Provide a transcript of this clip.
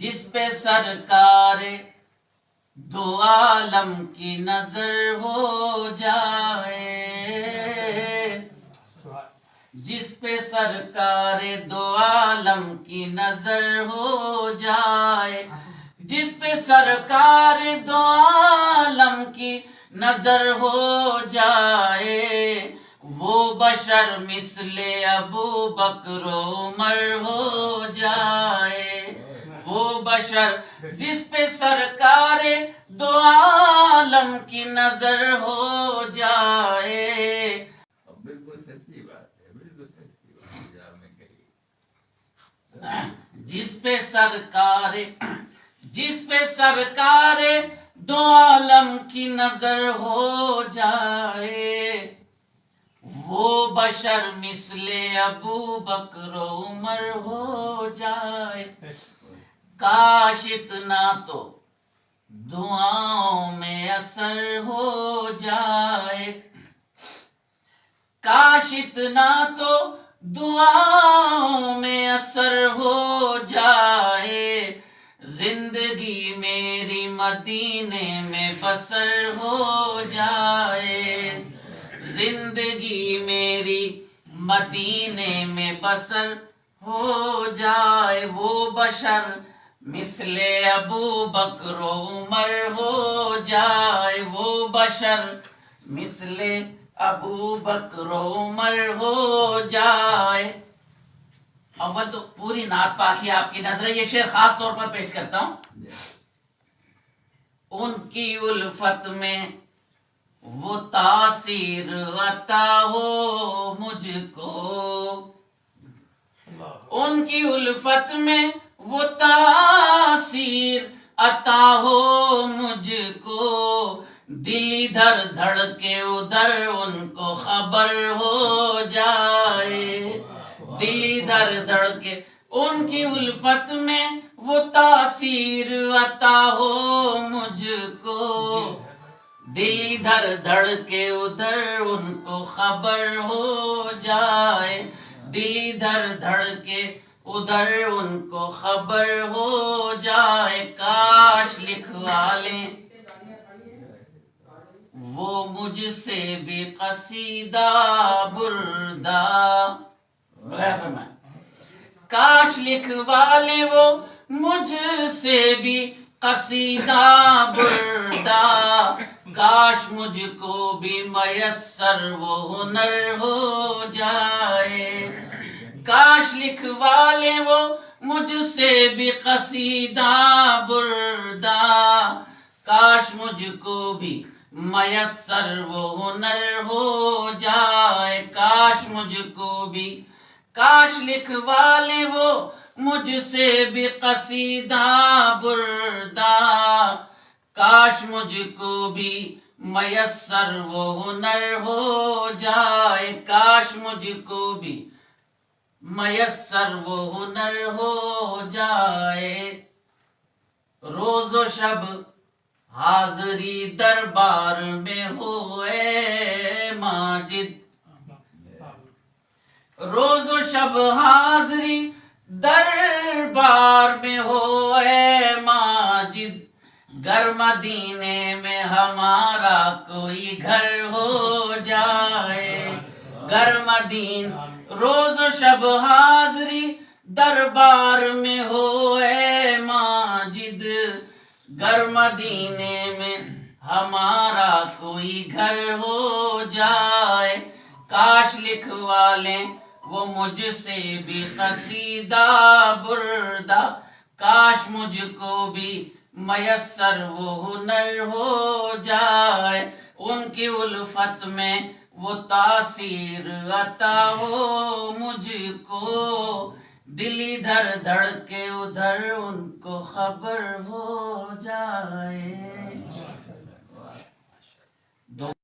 جس پہ سرکار دو عالم کی نظر ہو جائے، جس پہ سرکار دو عالم کی نظر ہو جائے، جس پہ سرکار دو عالم کی نظر ہو جائے، وہ بشر مثل ابو بکر و عمر ہو جائے، وہ بشر جس پہ سرکار دو عالم کی نظر ہو جائے۔ بالکل سچی بات ہے، بالکل سچی بات ہے آپ نے کہی۔ جس پہ سرکار دو عالم کی نظر ہو جائے، وہ بشر مثل ابو بکر و عمر ہو جائے۔ کاش اتنا تو دعاؤں میں اثر ہو جائے، کاش اتنا تو دعاؤں میں اثر ہو جائے، زندگی میری مدینے میں بسر ہو جائے، زندگی میری مدینے میں بسر ہو جائے، وہ بشر مثل ابو بکر و عمر ہو جائے، وہ بشر مثل ابو بکر و عمر ہو جائے۔ اول تو پوری نعت پاکی آپ کی نظر، یہ شعر خاص طور پر پیش کرتا ہوں۔ ان کی الفت میں وہ تاثیر عطا ہو مجھ کو، ان کی الفت میں وہ تاثیر عطا ہو مجھ کو، دل ادھر دھڑکے ادھر ان کو خبر ہو جائے، دل ادھر دھڑکے ان کی الفت میں وہ تاثیر عطا ہو مجھ کو، دل ادھر دھڑکے ادھر ان کو خبر ہو جائے، دل ادھر دھڑکے ادھر ان کو خبر ہو جائے، کاش لکھوا لیں وہ مجھ سے بھی قصیدہ بردہ، کاش لکھوا لیں وہ مجھ سے بھی قصیدہ بردہ، کاش مجھ کو بھی میسر وہ ہنر ہو جائے، کاش لکھوا لیں وہ مجھ سے بھی قصیدہ بردہ، کاش مجھ کو بھی میسر وہ ہنر ہو جائے، کاش مجھ کو بھی، کاش لکھوا لیں وہ مجھ سے بھی قصیدہ بردہ، کاش مجھ کو بھی میسر وہ ہنر ہو جائے، کاش مجھ کو بھی میسر وہ ہنر ہو جائے۔ روز و شب حاضری دربار میں ہو اے ماجد، روز و شب حاضری دربار میں ہو اے ماجد، گر مدینے میں ہمارا کوئی گھر ہو جائے، گر روز و شب حاضری دربار میں ہو اے ماجد، گر مدینے میں ہمارا کوئی گھر ہو جائے، کاش لکھوا لیں وہ مجھ سے بھی قصیدہ بردہ، کاش مجھ کو بھی میسر وہ ہنر ہو جائے، ان کی الفت میں وہ تاثیر عطا ہو مجھ کو، دل ادھر دھڑکے ادھر ان کو خبر ہو جائے۔